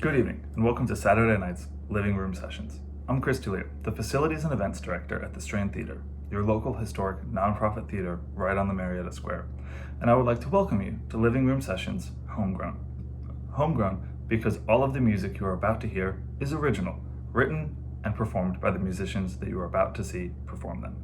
Good evening, and welcome to Saturday night's Living Room Sessions. I'm Chris Tulio, the Facilities and Events Director at the Strand Theater, your local historic nonprofit theater right on the Marietta Square. And I would like to welcome you to Living Room Sessions Homegrown. Homegrown because all of the music you are about to hear is original, written and performed by the musicians that you are about to see perform them.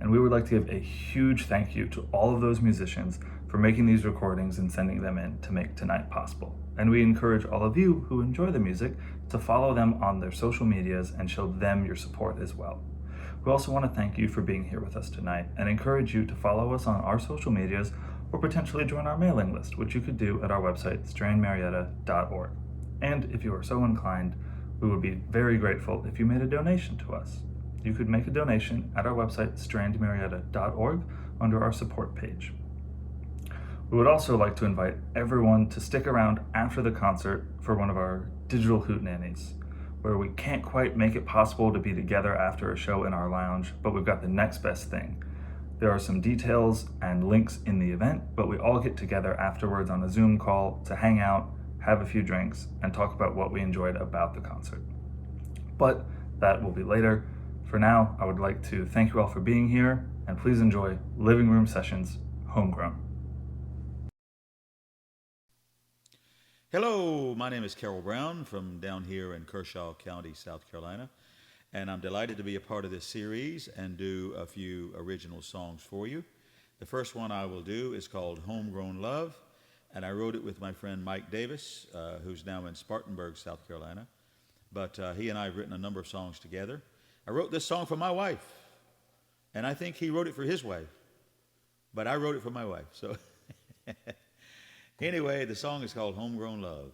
And we would like to give a huge thank you to all of those musicians for making these recordings and sending them in to make tonight possible. And we encourage all of you who enjoy the music to follow them on their social medias and show them your support as well. We also want to thank you for being here with us tonight and encourage you to follow us on our social medias or potentially join our mailing list, which you could do at our website, strandmarietta.org. And if you are so inclined, we would be very grateful if you made a donation to us. You could make a donation at our website, strandmarietta.org, under our support page. We would also like to invite everyone to stick around after the concert for one of our digital hootenannies, where we can't quite make it possible to be together after a show in our lounge, but we've got the next best thing. There are some details and links in the event, but we all get together afterwards on a Zoom call to hang out, have a few drinks, and talk about what we enjoyed about the concert. But that will be later. For now, I would like to thank you all for being here, and please enjoy Living Room Sessions Homegrown. Hello, my name is Carroll Brown from down here in Kershaw County, South Carolina, and I'm delighted to be a part of this series and do a few original songs for you. The first one I will do is called Homegrown Love, and I wrote it with my friend Mike Davis, who's now in Spartanburg, South Carolina, but he and I have written a number of songs together. I wrote this song for my wife, and I think he wrote it for his wife, but I wrote it for my wife, so... Anyway, the song is called Homegrown Love.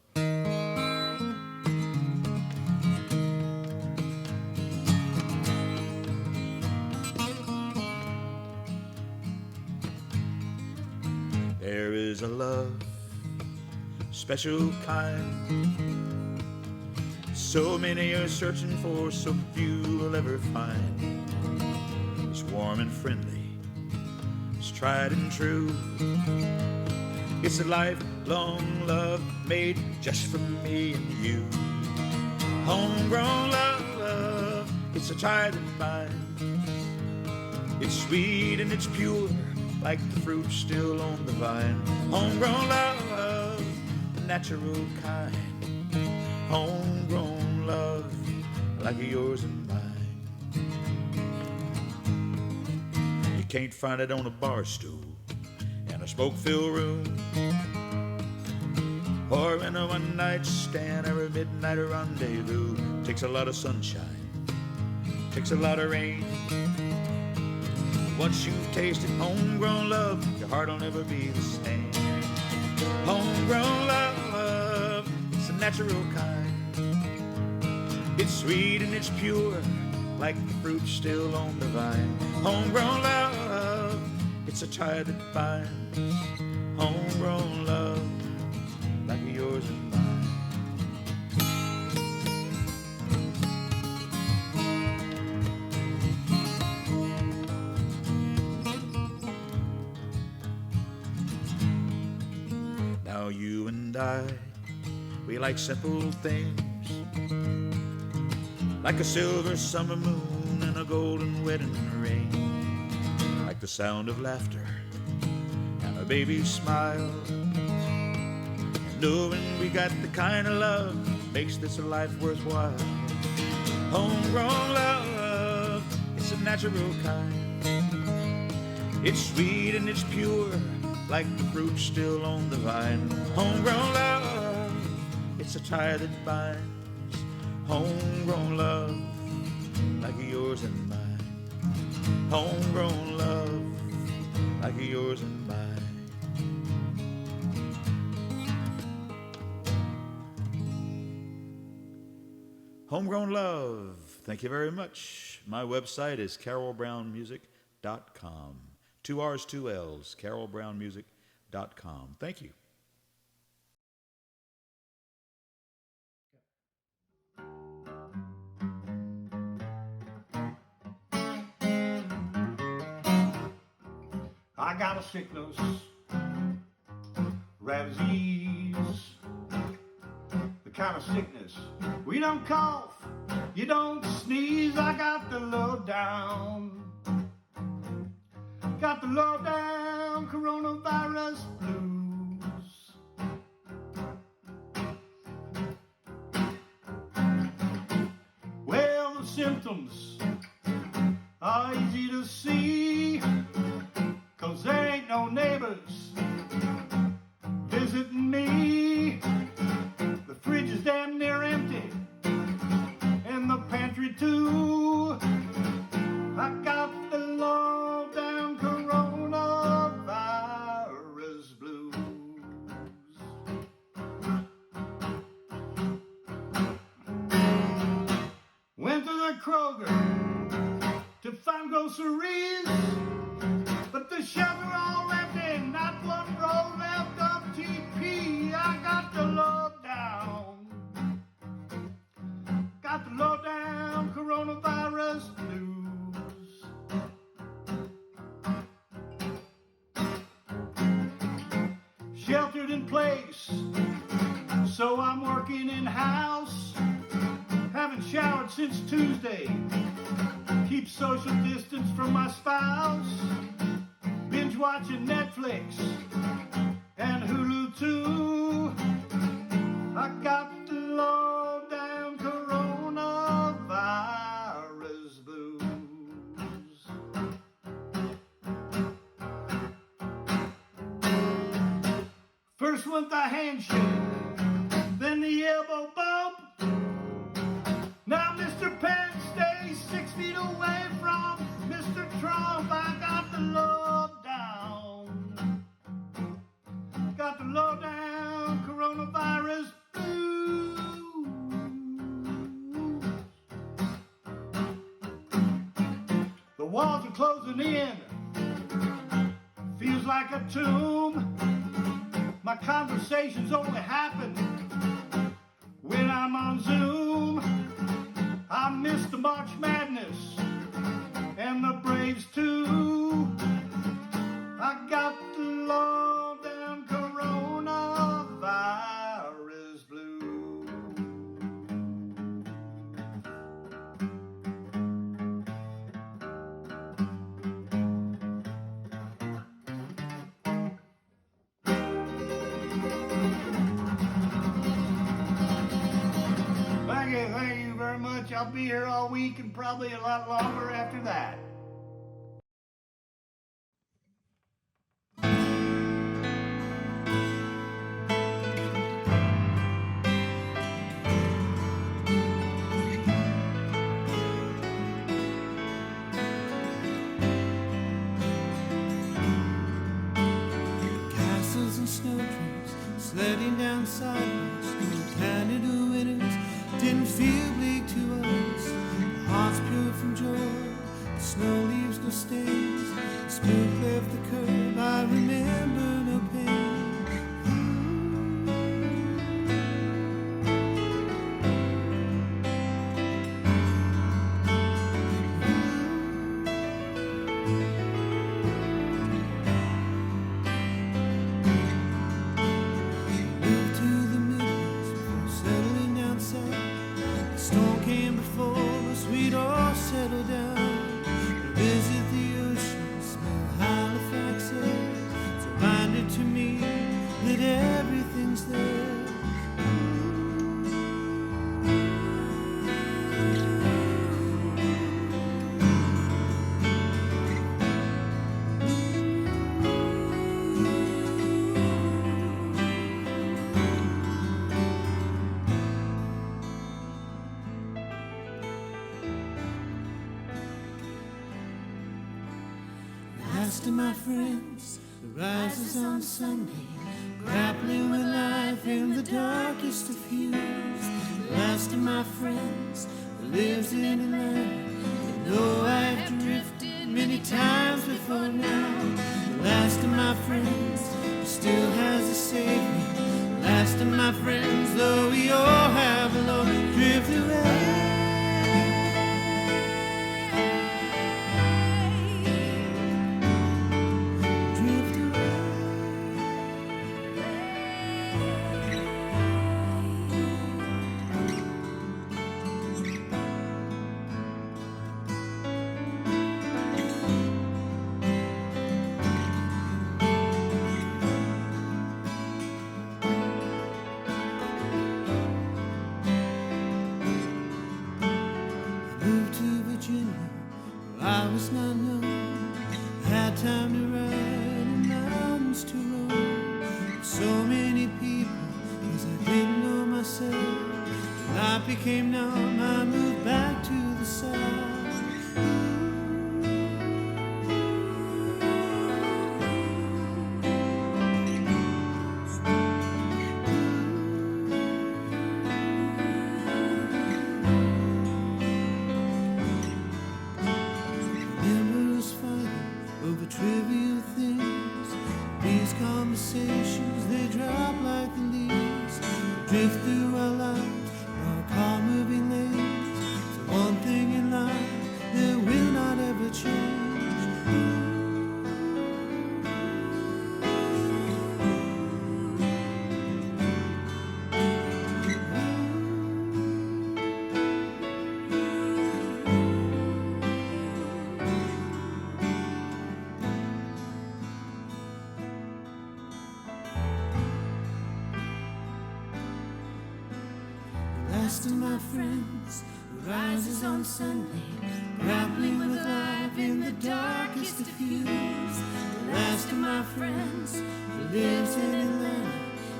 There is a love, special kind, so many are searching for, so few will ever find. It's warm and friendly, it's tried and true. It's a lifelong love made just for me and you. Homegrown love, it's a tie that binds. It's sweet and it's pure, like the fruit still on the vine. Homegrown love, the natural kind. Homegrown love, like yours and mine. You can't find it on a bar stool, a smoke-filled room, or in a one-night stand or a midnight rendezvous. Takes a lot of sunshine, takes a lot of rain. Once you've tasted homegrown love, your heart will never be the same. Homegrown love, it's a natural kind. It's sweet and it's pure, like the fruit still on the vine. Homegrown love, it's a tie that binds. Homegrown love, like yours and mine. Now you and I, we like simple things, like a silver summer moon and a golden wedding ring, like the sound of laughter and a baby's smile, and knowing we got the kind of love makes this a life worthwhile. Homegrown love, it's a natural kind. It's sweet and it's pure, like the fruit still on the vine. Homegrown love, it's a tie that binds. Homegrown love, like yours and mine. Homegrown love, like yours and mine. Homegrown love, thank you very much. My website is carrollbrownmusic.com. 2 R's, 2 L's, carrollbrownmusic.com. Thank you. I got a sickness, rare disease, the kind of sickness. We don't cough, you don't sneeze. I got the lowdown. Got the lowdown coronavirus blues. Well, the symptoms are easy to see, 'cause there ain't no neighbors visiting me. The fridge is damn near empty, and the pantry too. I got the low-down coronavirus blues. Went to the Kroger to find groceries, but the shelves are all empty, not one roll left of TP. I got the lowdown. Got the lowdown coronavirus blues. Sheltered in place, so I'm working in-house. Haven't showered since Tuesday. Keep social distance from my spouse. Binge watching Netflix and Hulu too. I got the low-down coronavirus blues. First went the handshake, then the elbow bump. Now Mr. Pence stays 6 feet away from Mr. Trump. I got the lowdown. Got the lowdown coronavirus blues. The walls are closing in. Feels like a tomb. My conversations only happen when I'm on Zoom. I miss the March Madness and the Braves too. I got the low-down coronavirus blues. Thank you very much. I'll be here all week and probably a lot longer after that. Castles and snowdrifts sledding down sidewalks, Canada winters didn't feel bleak to us. The heart's pure from joy, the snow leaves no stains. Spook left the curb, I remember no pain. Moved to the Midwest before settling down south. The storm came before us, we'd all settle down. Visit the ocean, smell Halifax air. It's a reminder to me that everything's there. Last of my friends, the rises on Sunday, grappling with life in the darkest of hues. The last of my friends that lives in a land that know I've drifted many times before now. The last of my friends who still has a savior. The last of my friends, though we all have alone, drift away. became numb, I moved back to the south. Members fighting over trivial things. These conversations, they drop like the leaves, drift through our lives, our car moving lanes. So one thing in life that will not ever change. Last of my friends who rises on Sunday, grappling with life in the darkest of hues. The last of my friends who lives in Atlanta,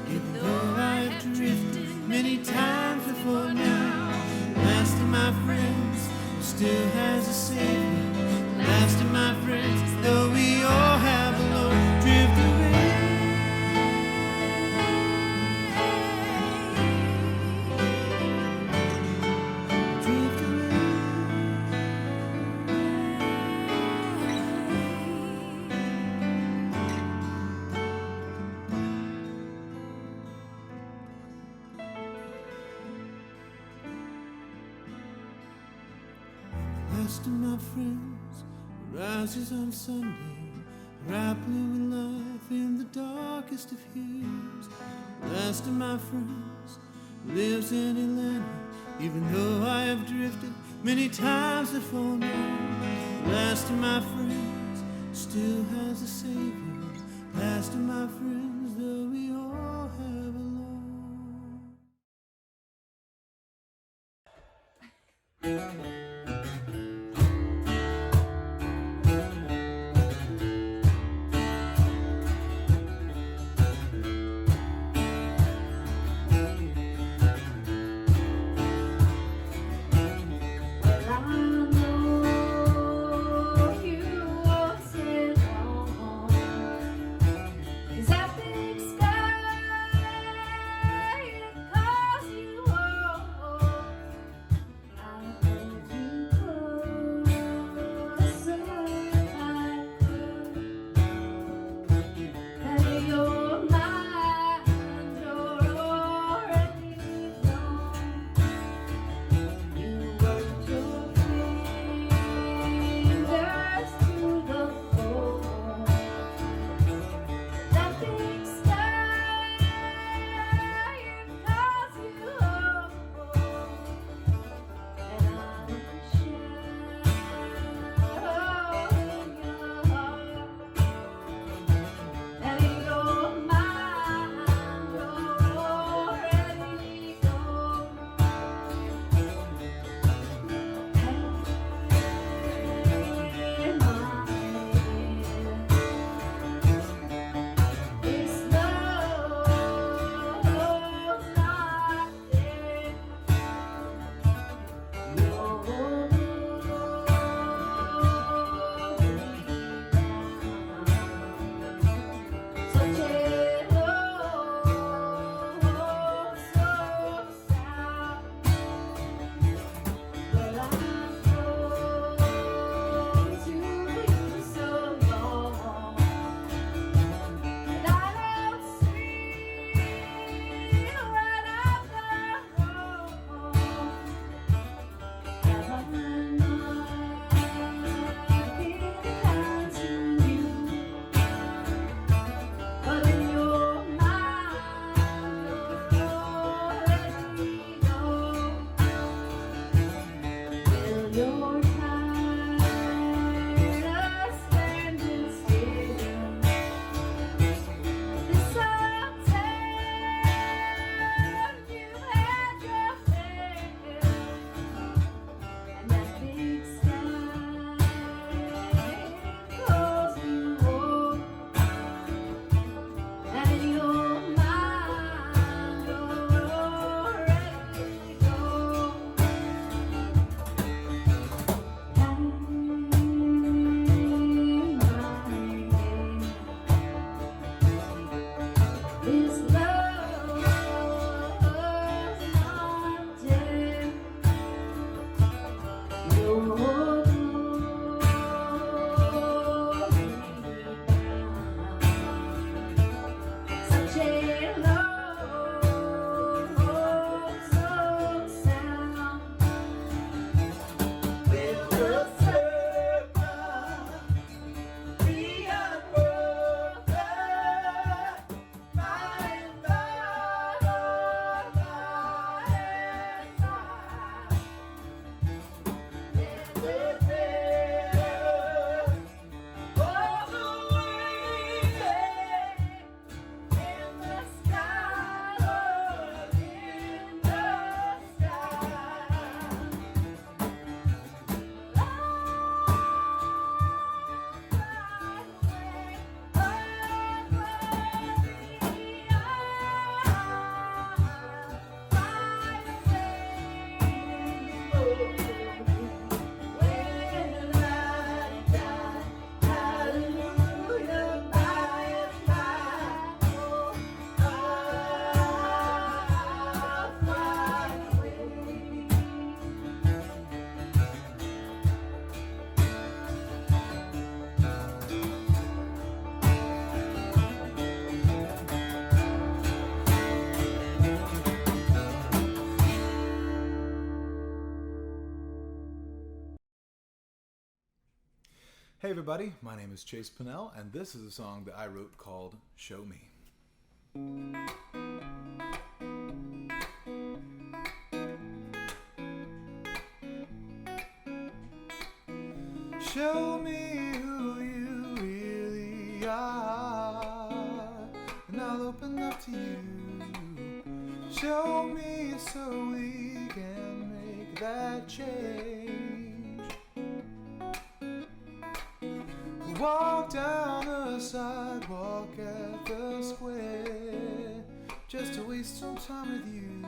even though I've drifted many times before now. Last of my friends who still has a savior. Last of my friends, though we all have a Lord, drift away. Last of my friends who rises on Sunday, grappling with life in the darkest of hues. Last of my friends who lives in Atlanta, even though I have drifted many times before now. Last of my friends still has a savior. Last of my friends, though we all have a Lord. I've been Hey everybody, my name is Chase Pinnell, and this is a song that I wrote called Show Me. Show me who you really are, and I'll open up to you. Show me so we can make that change. Walk down the sidewalk at the square just to waste some time with you.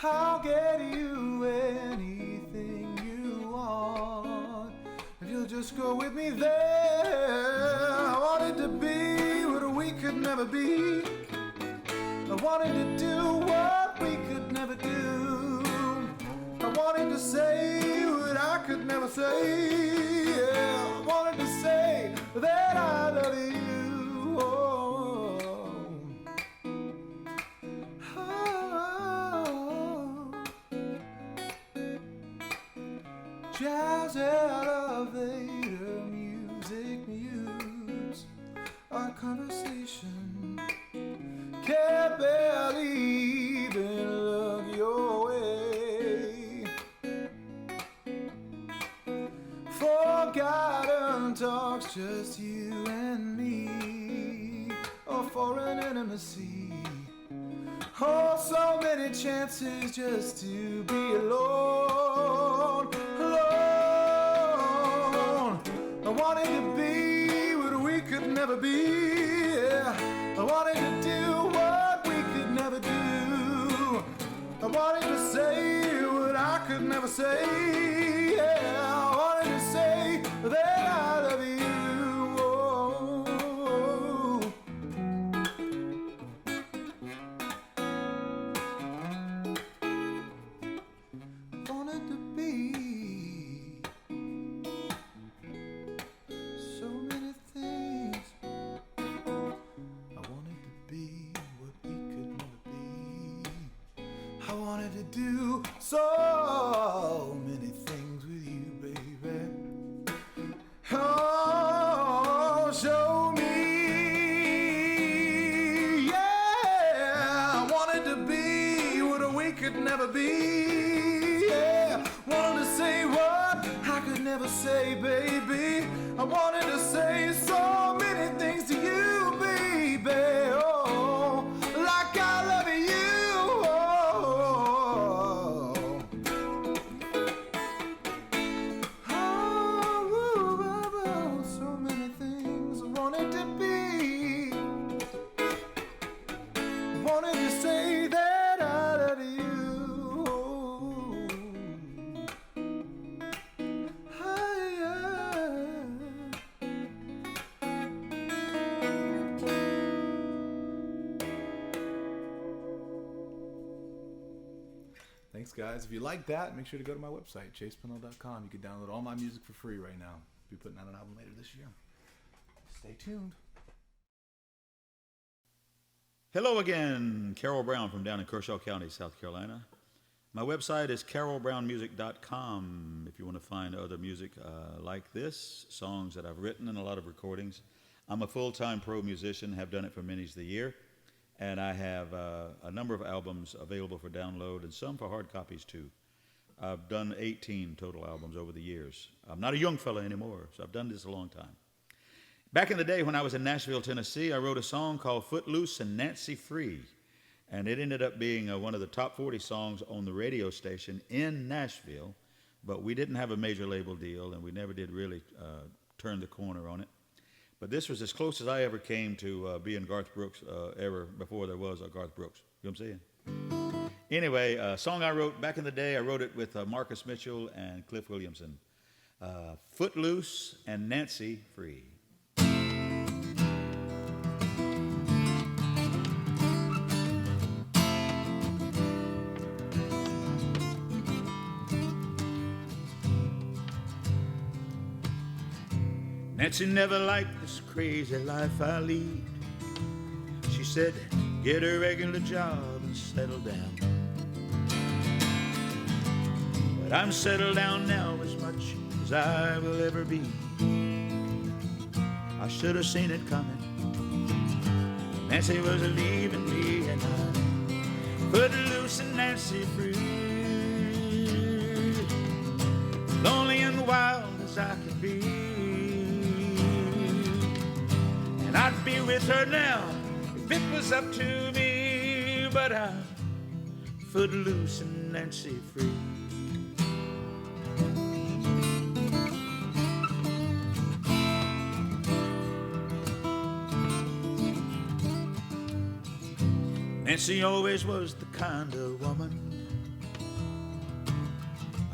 I'll get you anything you want if you'll just go with me there. I wanted to be what we could never be. I wanted to do what we could never do. I wanted to say what I could never say. Yeah, I wanted to say that I love you. Oh, oh. Jazz elevator music mutes our conversation. Can't barely even look your way. Forgotten talks, just you and me, or foreign intimacy. Oh, so many chances just to be alone, alone. I wanted to be what we could never be. Yeah. I wanted to do what we could never do. I wanted to say what I could never say. Yeah, I wanted to say that I love you. I wanted to be so many things. I wanted to be what we could never be. I wanted to do so many things with you, baby. Oh, show me. Yeah, I wanted to be what we could never be. Yeah, wanted to say what I could never say, baby. I wanted to say so many things to you, baby. Oh, like I love you. Oh, so many things I wanted to be. I wanted to say that I love you. Thanks, guys. If you like that, make sure to go to my website, chasepinnell.com. You can download all my music for free right now. I'll be putting out an album later this year. Stay tuned. Hello again, Carroll Brown from down in Kershaw County, South Carolina. My website is carrollbrownmusic.com if you want to find other music like this, songs that I've written and a lot of recordings. I'm a full-time pro musician, have done it for many a year, and I have a number of albums available for download and some for hard copies too. I've done 18 total albums over the years. I'm not a young fella anymore, so I've done this a long time. Back in the day when I was in Nashville, Tennessee, I wrote a song called Footloose and Nancy Free, and it ended up being one of the top 40 songs on the radio station in Nashville, but we didn't have a major label deal, and we never did really turn the corner on it. But this was as close as I ever came to being Garth Brooks ever before there was a Garth Brooks. You know what I'm saying? Anyway, a song I wrote back in the day, I wrote it with Marcus Mitchell and Cliff Williamson. Footloose and Nancy Free. Nancy never liked this crazy life I lead. She said, get a regular job and settle down. But I'm settled down now as much as I will ever be. I should have seen it coming. Nancy was leaving me, and I put loose and Nancy free. Lonely and wild as I could be, and I'd be with her now if it was up to me. But I put loose and Nancy free. Nancy always was the kind of woman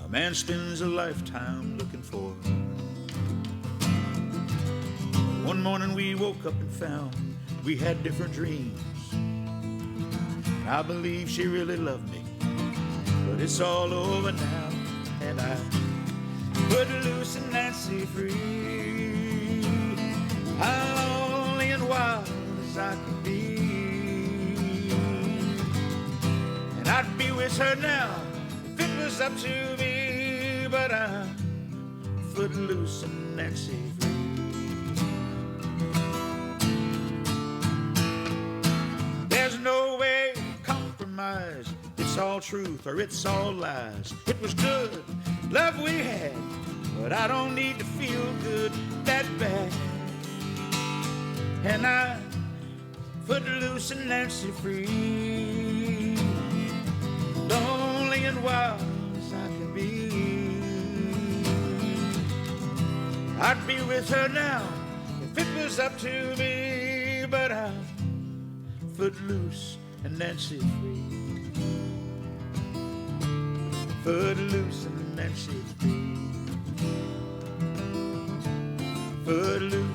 a man spends a lifetime looking for. One morning we woke up and found we had different dreams. I believe she really loved me, but it's all over now, and I put loose and Nancy free. How lonely and wild as I could be, and I'd be with her now if it was up to me. But I put loose and Nancy free. There's no way to compromise. It's all truth or it's all lies. It was good love we had, but I don't need to feel good that bad. And I put loose and Nancy free. Lonely and wild as I can be, I'd be with her now if it was up to me. But I put loose and Nancy free. Put loose and Nancy free. Put loose.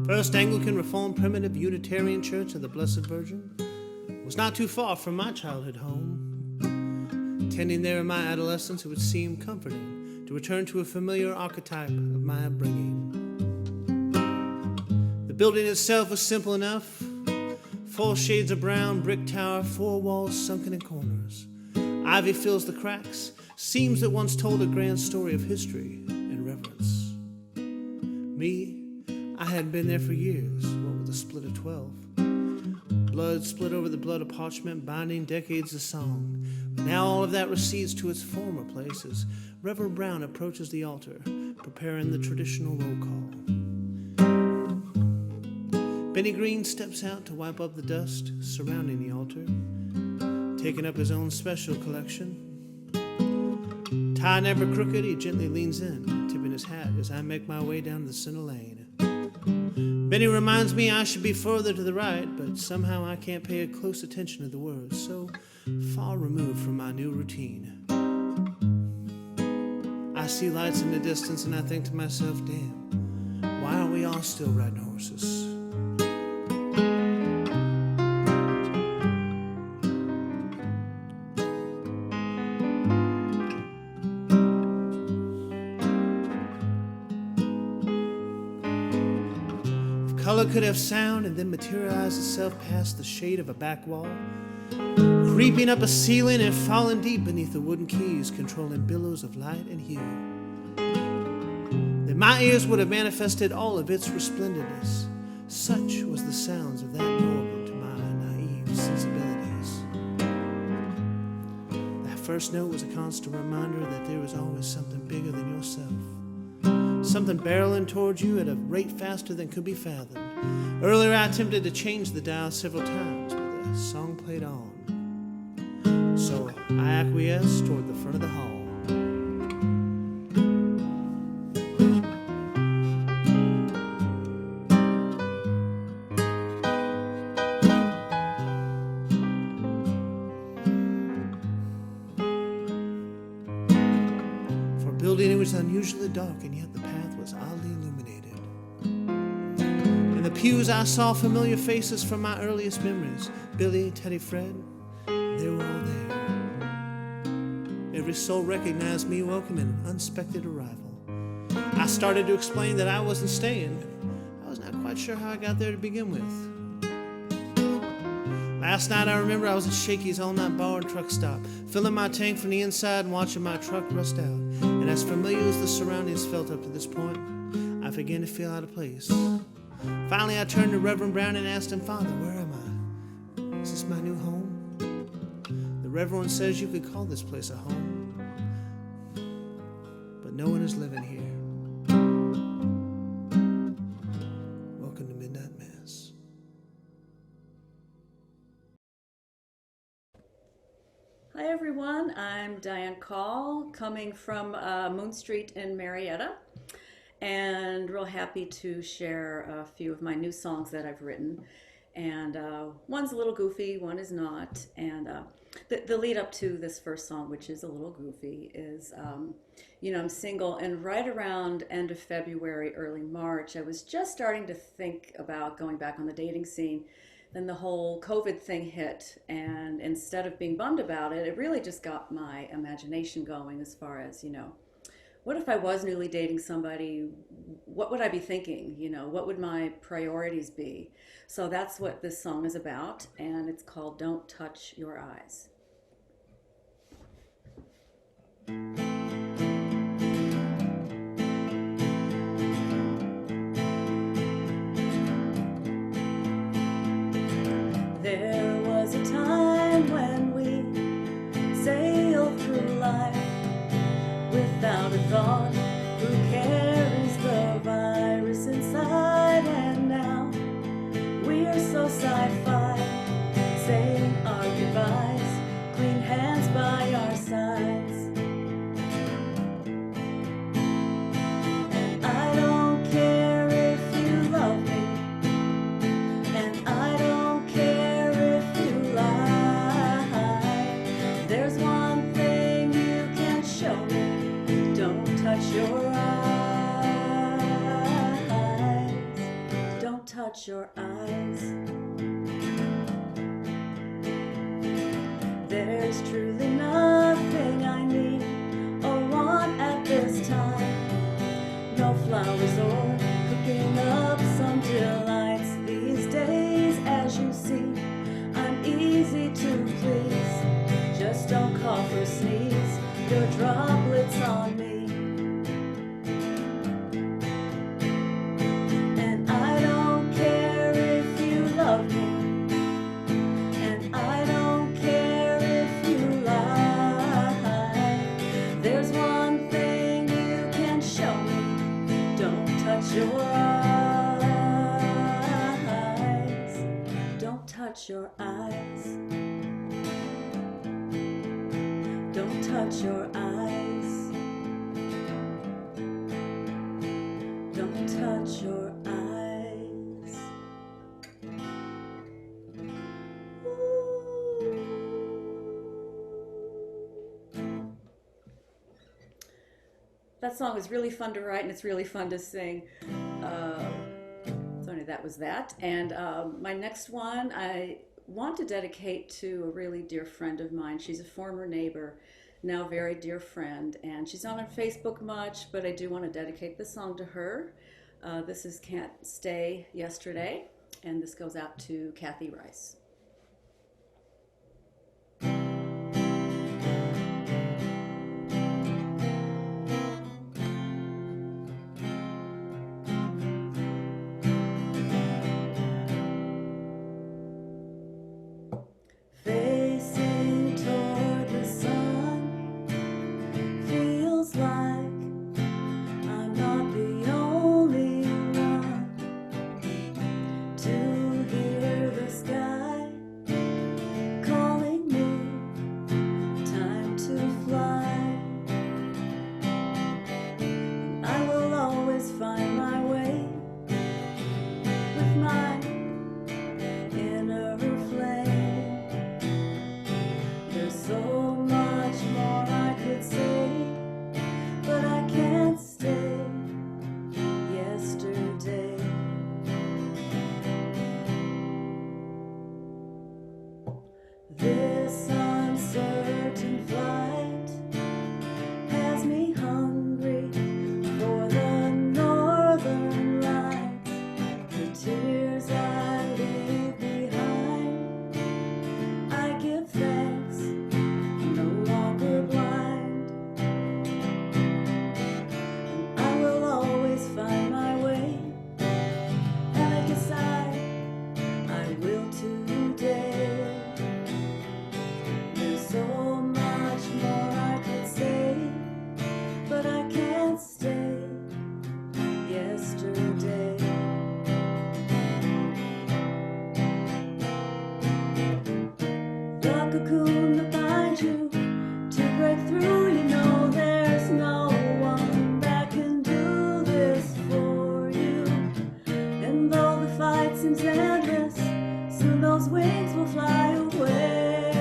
First Anglican Reformed Primitive Unitarian Church of the Blessed Virgin was not too far from my childhood home. Attending there in my adolescence, it would seem comforting to return to a familiar archetype of my upbringing. The building itself was simple enough. 4 shades of brown, brick tower, 4 walls sunken in corners. Ivy fills the cracks, seams that once told a grand story of history and reverence. Me, I hadn't been there for years, what with a split of 12. Blood split over the blood of parchment, binding decades of song. But now all of that recedes to its former place as Reverend Brown approaches the altar, preparing the traditional roll call. Benny Green steps out to wipe up the dust surrounding the altar, taking up his own special collection. Tie never crooked, he gently leans in, tipping his hat as I make my way down the center lane. Benny reminds me I should be further to the right, but somehow I can't pay close attention to the words, so far removed from my new routine. I see lights in the distance and I think to myself, damn, why aren't we all still riding horses? Color could have sound and then materialize itself past the shade of a back wall, creeping up a ceiling and falling deep beneath the wooden keys controlling billows of light and hue. Then my ears would have manifested all of its resplendentness. Such was the sounds of that organ to my naive sensibilities. That first note was a constant reminder that there is always something bigger than yourself. Something barreling towards you at a rate faster than could be fathomed. Earlier I attempted to change the dial several times, but the song played on. So I acquiesced toward the front of the hall. building, it was unusually dark, and yet the path was oddly illuminated. In the pews, I saw familiar faces from my earliest memories. Billy, Teddy, Fred, they were all there. Every soul recognized me, welcoming an unexpected arrival. I started to explain that I wasn't staying. I was not quite sure how I got there to begin with. Last night, I remember I was at Shakey's all-night bar and truck stop, filling my tank from the inside and watching my truck rust out. And as familiar as the surroundings felt up to this point, I began to feel out of place. Finally, I turned to Reverend Brown and asked him, "Father, where am I? Is this my new home?" The Reverend says you could call this place a home, but no one is living here. Welcome to Midnight Mass. Hi everyone, I'm Diane Coll, coming from Moon Street in Marietta, and real happy to share a few of my new songs that I've written. And one's a little goofy, one is not. And the lead up to this first song, which is a little goofy, is, I'm single, and right around end of February, early March, I was just starting to think about going back on the dating scene. Then the whole COVID thing hit, and instead of being bummed about it, it really just got my imagination going as far as, what if I was newly dating somebody? What would I be thinking? What would my priorities be? So that's what this song is about, and it's called Don't Touch Your Eyes. There was a time when we sailed through life without a thought who carries the virus inside, and now we're so sci-fi, saying our goodbyes, clean hands by our sides. And I don't care if you love me, and I don't care if you lie. There's one thing you can show me: don't touch your eyes. Don't touch your eyes. There's truly nothing I need or want at this time. No flowers or cooking up some delights. These days, as you see, I'm easy to please. Just don't cough or sneeze your droplets on me. And I don't care if you love me, and I don't care if you lie. There's one thing you can show me: don't touch your eyes. Don't touch your eyes. Don't touch your eyes. Don't touch your eyes. Ooh. That song is really fun to write, and it's really fun to sing. So that was that. And my next one I want to dedicate to a really dear friend of mine. She's a former neighbor, now very dear friend, and she's not on Facebook much, but I do want to dedicate this song to her. This is Can't Stay Yesterday, and this goes out to Kathy Rice. Facing toward the sun, feels like I'm not the only one to hear the sky a cocoon to bind you, to break through. You know there's no one that can do this for you. And though the fight seems endless, soon those wings will fly away.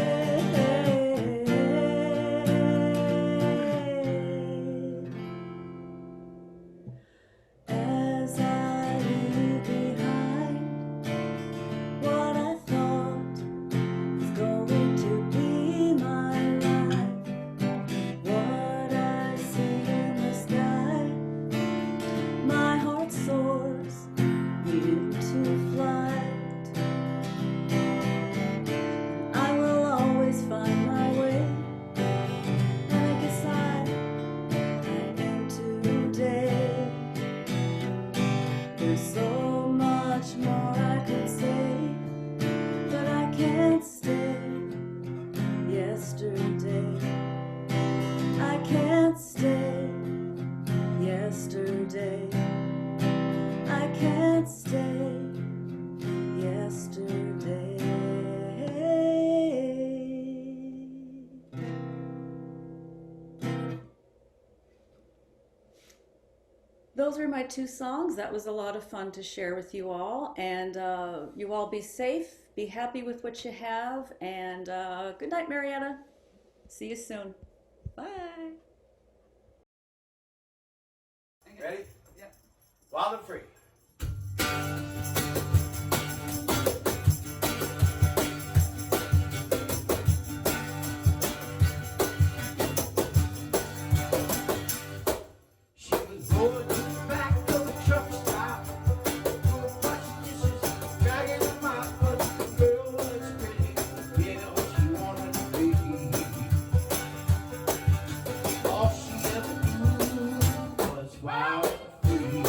As I leave behind what I thought was going to be my life, what I see in the sky, my heart soars into flight. I will always find my way. I guess I am today. There's so much more I could say, but I can't stay yesterday. I can't stay yesterday. I can't stay yesterday. Those are my two songs. That was a lot of fun to share with you all. And you all be safe, be happy with what you have. And good night, Marietta. See you soon. Bye. Ready? Yeah. Wild and free. She was rolling to the back of the truck stop, full of washing dishes, dragging a mop, but the girl was pretty, you know what she wanted to be. All she ever knew was wild and free.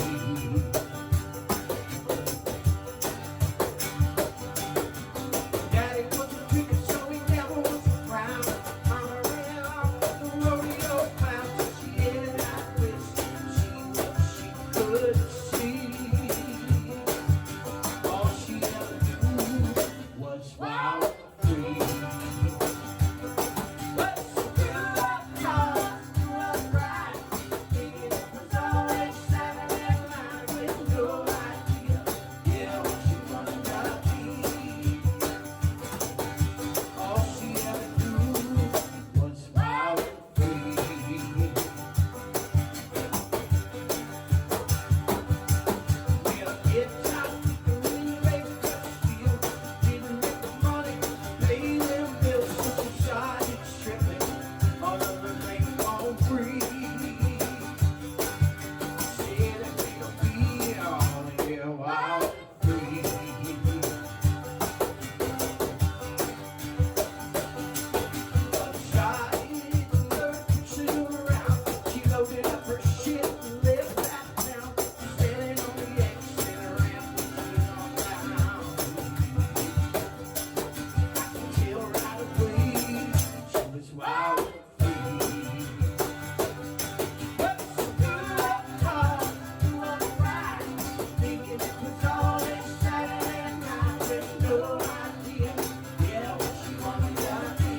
Daddy was a drinker, so he never was around. Mama ran off with the rodeo clown, so she headed out west. She could see. All she ever knew was wild and free. But she grew up tall, grew up bright, thinking it was always Saturday night with no idea, yeah, what she wanted to be. All she ever knew was wild and free. Well, it's time to really make the feel. Didn't make the money, pay them bills, so she started stripping. All of her things on free. Said that they could be all yeah, wild and free. But started to learn to sit around. She loaded up her shit and left that town. Standing on the exit ramp, looking all around. I could tell right away she was wild and free. But she grew up tall, grew up bright, thinking it was always Saturday night with no idea, yeah, what she wanted to be.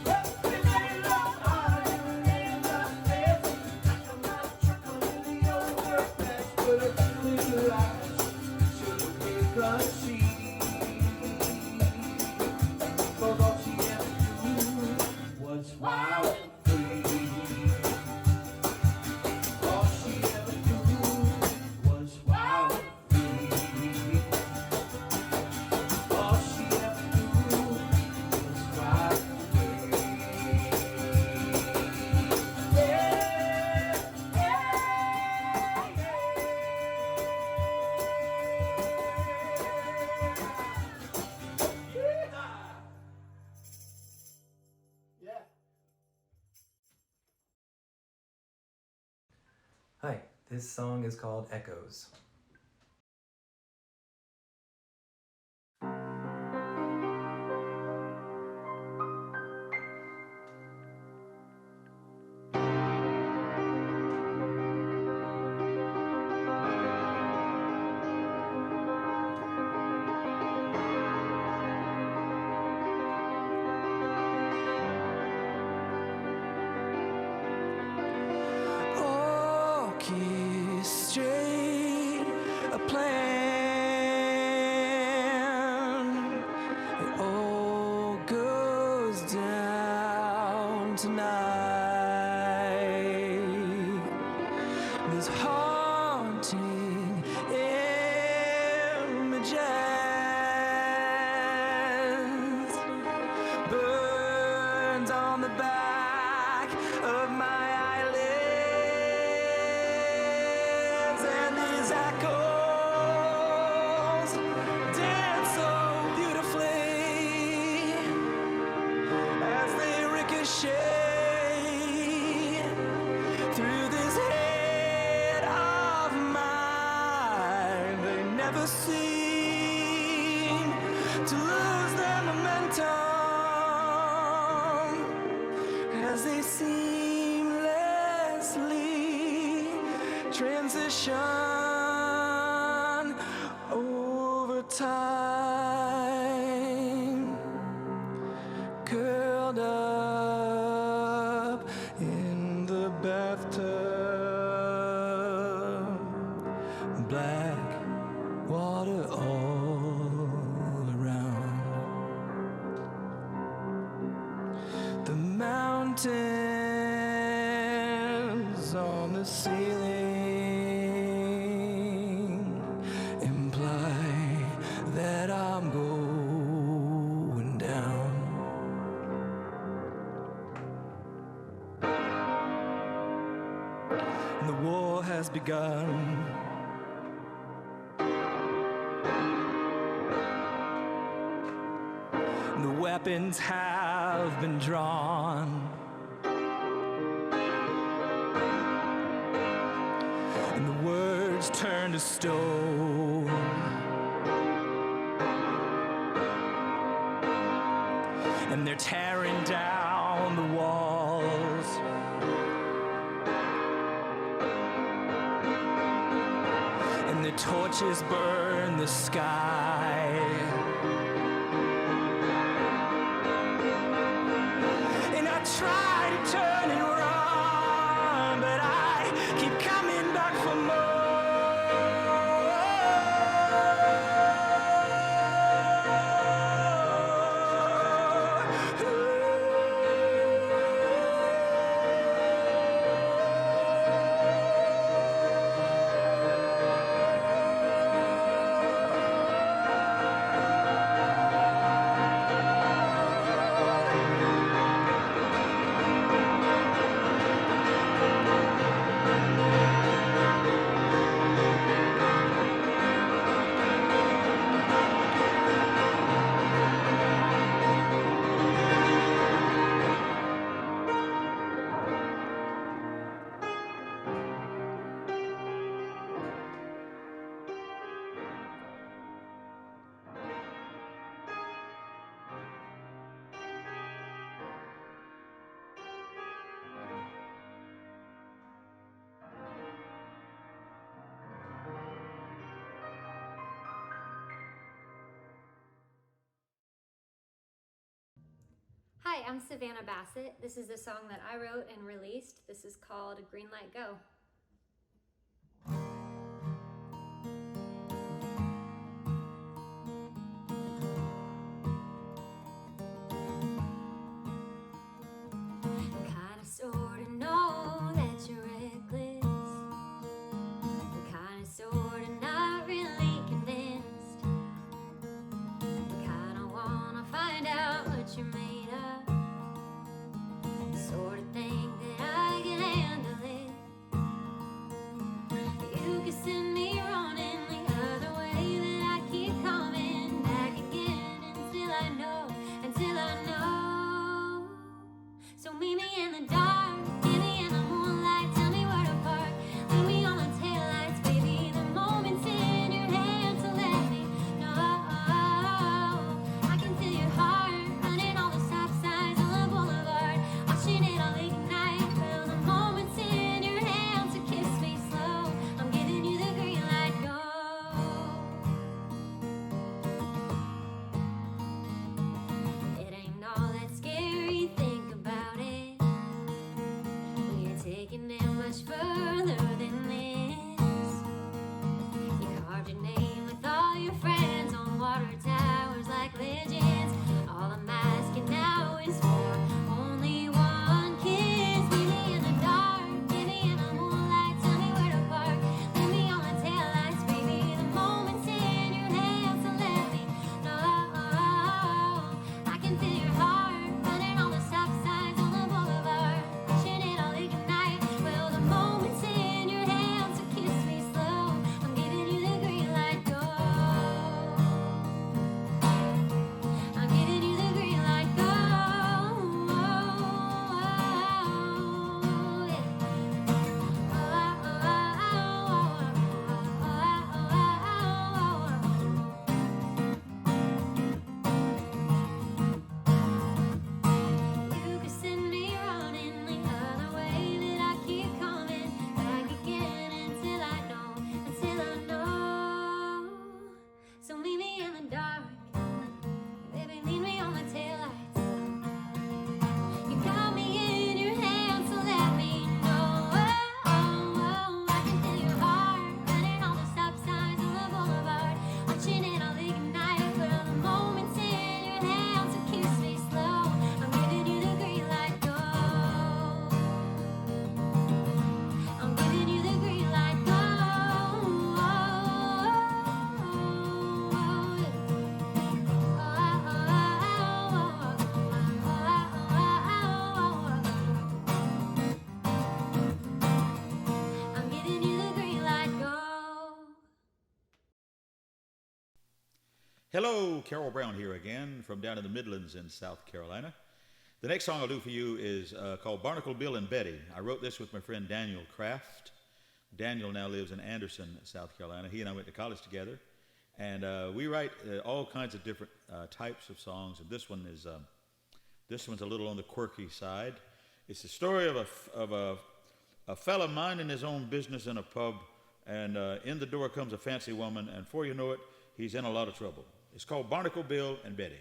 But we made love hard and we made love fast. Like a mile trucker in the overpass, but her blue eyes should make us see. But all she ever knew was wild and free. All she ever knew was wild and free. All she ever knew was wild and free. Yeah, yeah. Hi, this song is called Echoes. It all goes down tonight. These haunting images burns on the back of my eyelids, and these echoes dance so beautifully as they ricochet through this head of mine. They never seem to lose their momentum as they seamlessly transition over time, curled up in the bathtub, black water all around. The mountains on the ceiling imply that I'm going down. The war has begun. The weapons have been drawn. And the words turn to stone. And they're tearing down the walls. And the torches burn the sky. And I try to turn and run, but I keep coming back for Hi, I'm Savannah Bassett. This is the song that I wrote and released. This is called Green Light Go. Kinda sorta know that you're reckless. Kinda sorta not really convinced. Kinda wanna find out what you're made of. Sort of think that I can handle it. Hello, Carroll Brown here again from down in the Midlands in South Carolina. The next song I'll do for you is called Barnacle Bill and Betty. I wrote this with my friend Daniel Kraft. Daniel now lives in Anderson, South Carolina. He and I went to college together. And we write all kinds of different types of songs. And this one's a little on the quirky side. It's the story of a fella minding his own business in a pub. And in the door comes a fancy woman. And before you know it, he's in a lot of trouble. It's called Barnacle Bill and Betty.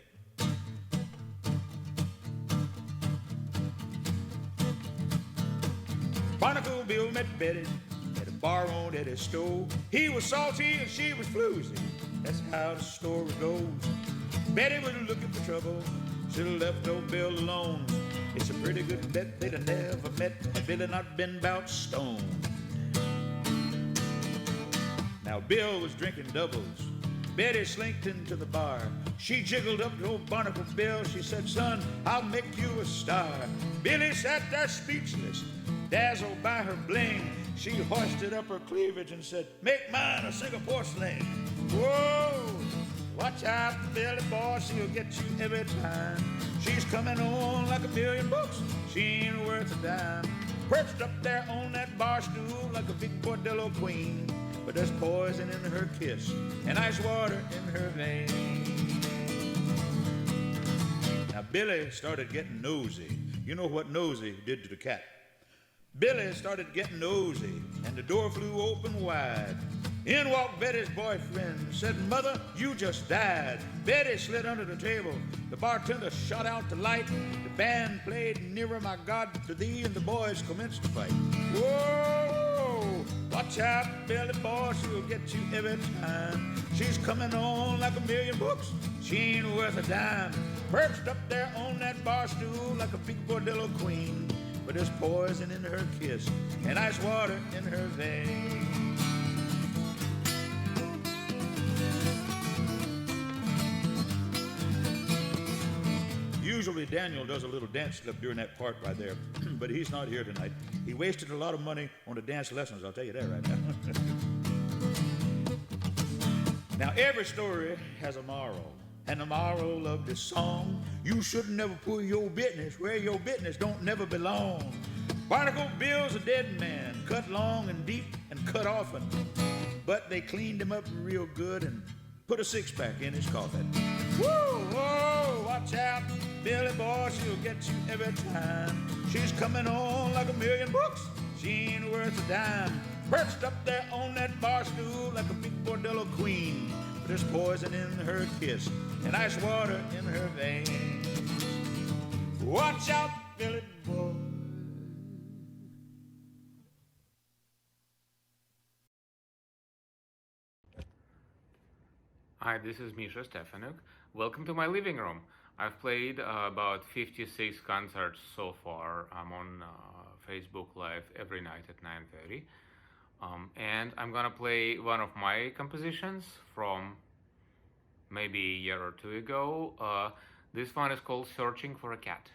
Barnacle Bill met Betty at a bar on Eddie's stove. He was salty and she was floozy. That's how the story goes. Betty was looking for trouble. Should've left old Bill alone. It's a pretty good bet they'd have never met had Billy not been bout stoned. Now Bill was drinking doubles. Betty slinked into the bar. She jiggled up to old Barnacle Bill. She said, son, I'll make you a star. Billy sat there speechless, dazzled by her bling. She hoisted up her cleavage and said, make mine a Singapore sling. Whoa, watch out, Billy boy, she'll get you every time. She's coming on like $1,000,000. She ain't worth a dime. Perched up there on that bar stool like a big bordello queen. But there's poison in her kiss and ice water in her veins. Now Billy started getting nosy. You know what nosy did to the cat. Billy started getting nosy and the door flew open wide. In walked Betty's boyfriend, said, mother, you just died. Betty slid under the table. The bartender shot out the light. The band played Nearer My God to Thee, and the boys commenced to fight. Whoa, watch out, Billy boy, she'll get you every time. She's coming on like $1,000,000. She ain't worth a dime. Perched up there on that bar stool like a big bordello queen. But there's poison in her kiss and ice water in her veins. Usually Daniel does a little dance slip during that part right there, but he's not here tonight. He wasted a lot of money on the dance lessons, I'll tell you that right now. Now every story has a moral, and the moral of this song, you should never put your business where your business don't never belong. Barnacle Bill's a dead man, cut long and deep and cut often, but they cleaned him up real good and put a six-pack in his coffin. Woo! Whoa! Watch out, Billy boy, she'll get you every time. She's coming on like $1,000,000. She ain't worth a dime. Perched up there on that bar stool like a big bordello queen. But there's poison in her kiss and ice water in her veins. Watch out, Billy boy. Hi, this is Misha Stefanuk. Welcome to my living room. I've played about 56 concerts so far. I'm on Facebook Live every night at 9:30. And I'm gonna play one of my compositions from maybe a year or two ago. This one is called Searching for a Cat.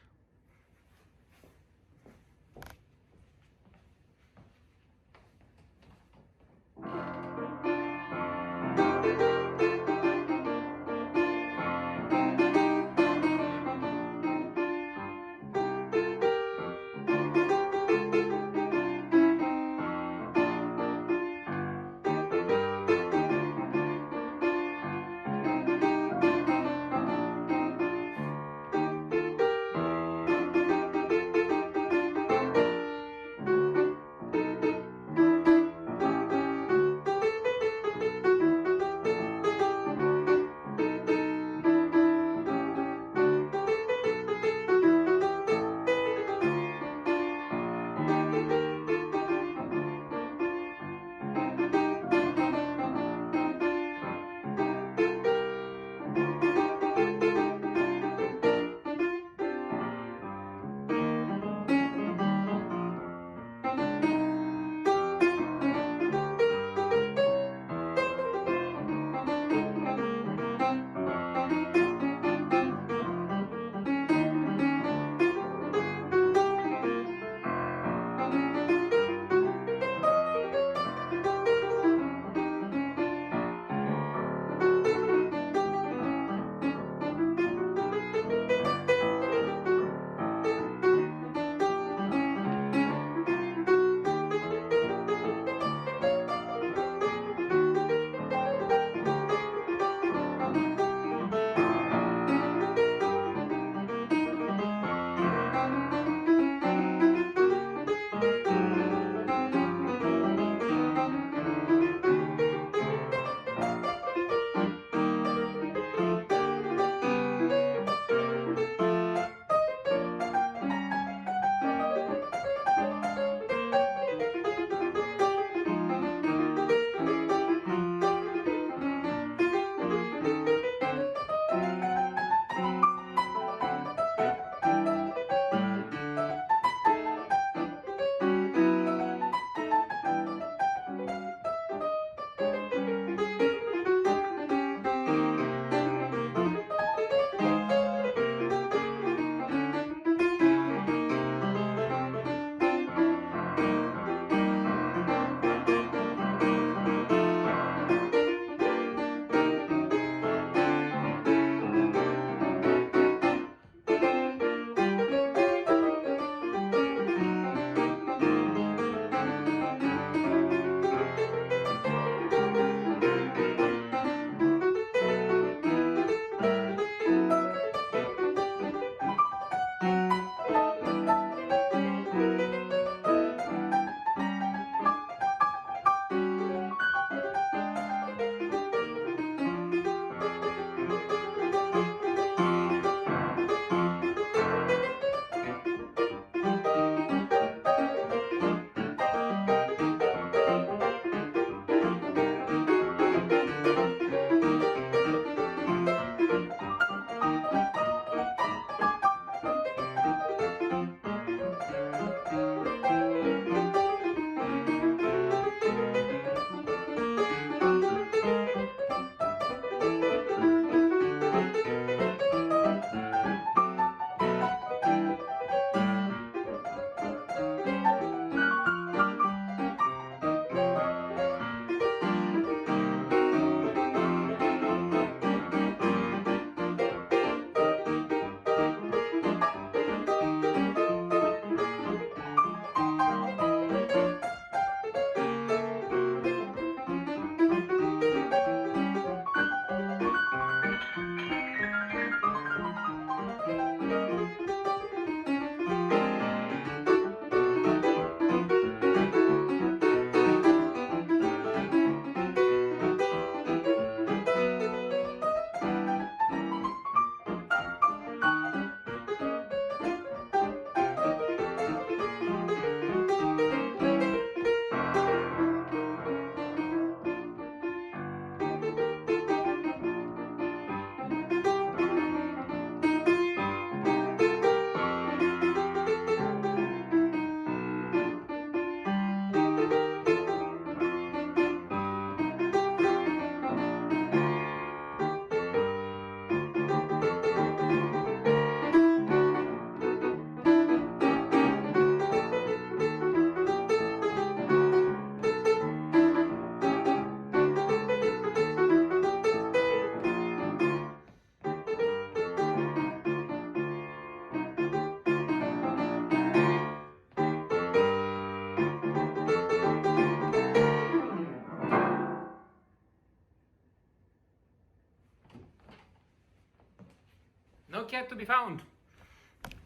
No cat to be found.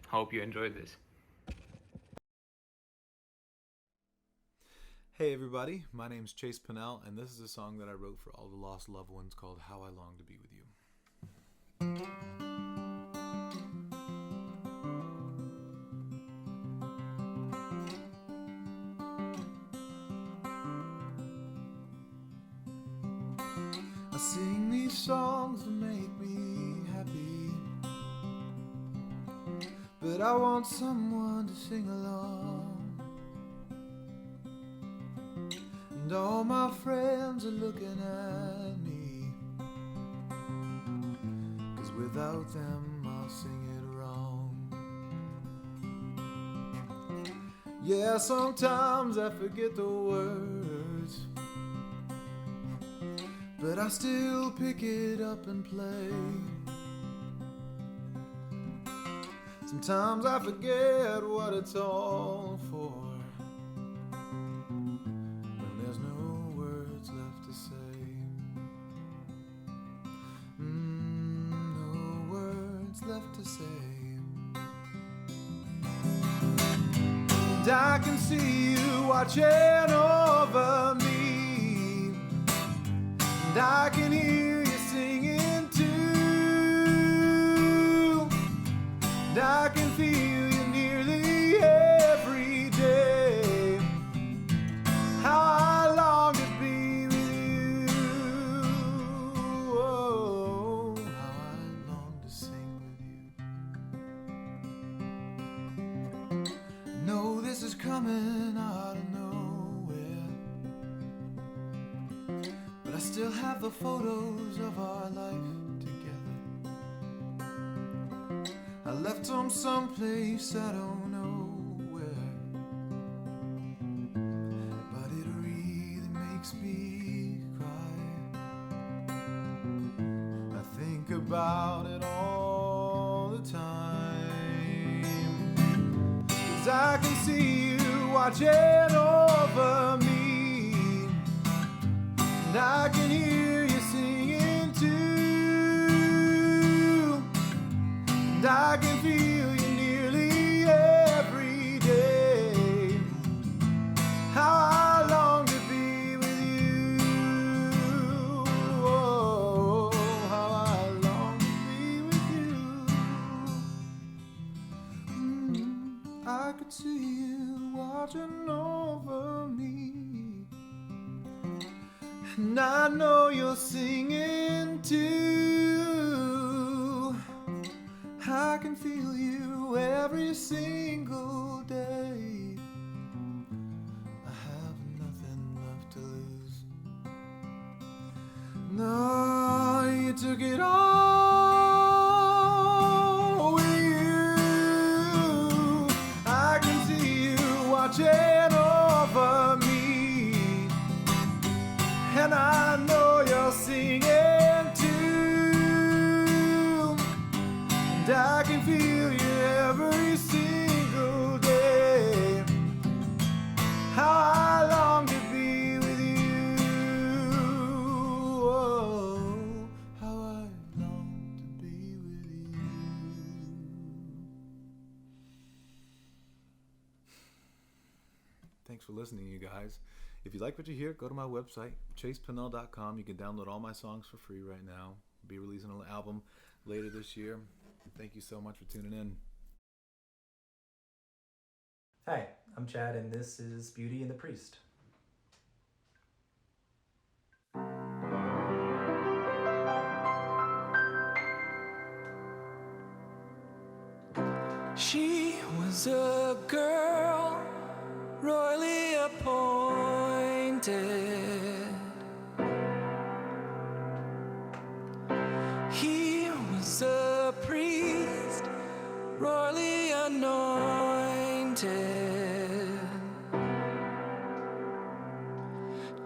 Hope you enjoyed this. Hey everybody, my name's Chase Pinnell, and this is a song that I wrote for all the lost loved ones called How I Long to Be With You. I sing these songs to make me happy, but I want someone to sing along. And all my friends are looking at me, 'cause without them I'll sing it wrong. Yeah, sometimes I forget the words, but I still pick it up and play. Sometimes I forget what it's all for, when there's no words left to say. No words left to say. And I can see you watching over me, and I can hear you singing too, and I can feel you nearly every day. How I long to be with you. Oh, how I long to sing with you. No, this is coming out of nowhere, but I still have the photos of our life together. I left them someplace I don't know where, but it really makes me cry. I think about it all the time, 'cause I can see you watching over me, and I can hear you singing too, and I can feel you nearly every day. How I long to be with you. Oh, how I long to be with you. I could see you watching over me, and I know you're singing too. I can feel you every single day. I have nothing left to lose. No, you took it all with you. I can see you watching over me, and I know you're singing too, and I can feel you every single day. How I long to be with you. Oh, how I long to be with you. Thanks for listening, you guys. If you like what you hear, go to my website, chasepinnell.com. You can download all my songs for free right now. I'll be releasing an album later this year. Thank you so much for tuning in. Hi, I'm Chad, and this is Beauty and the Priest. She was a girl royally appointed. He was a priest royally anointed.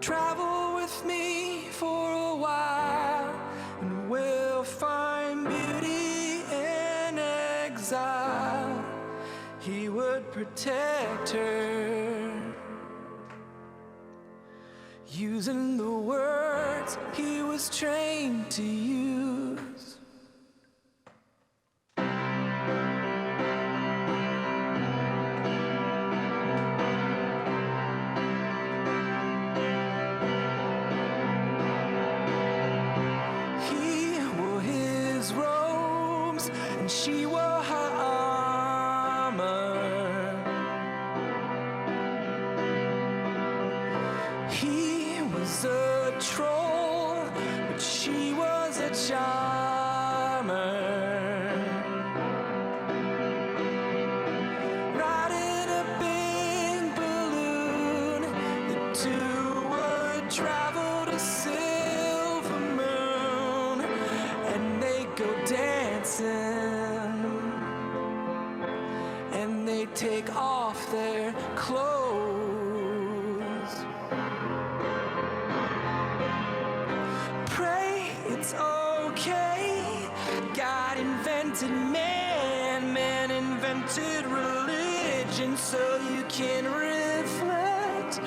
Travel with me for a while, and we'll find beauty in exile. He would protect her, using the words he was trained to use. she wore her armor. He was a troll, but she was a charmer. Riding a big balloon, the two would travel to Silver Moon, and they go dancing, and they take off their clothes. Pray it's okay. God invented man, man invented religion, so you can reflect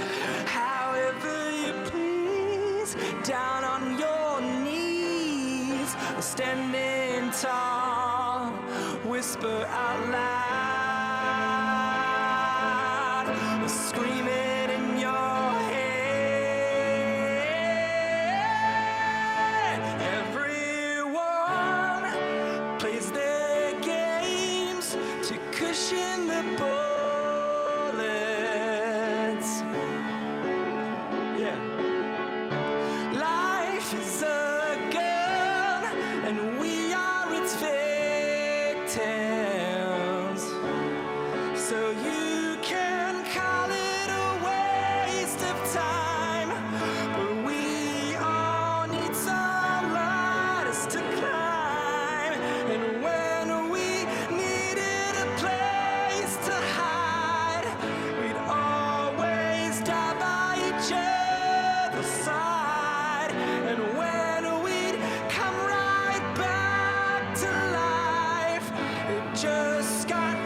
however you please, down on your knees, standing tall, whisper out loud, screaming in your head. Everyone plays their games to cushion the bullets. Yeah. Life is a gun, and we are its victims. So you can call it a waste of time, but we all need some ladders to climb. And when we needed a place to hide, we'd always die by each other's side. And when we'd come right back to life, it just got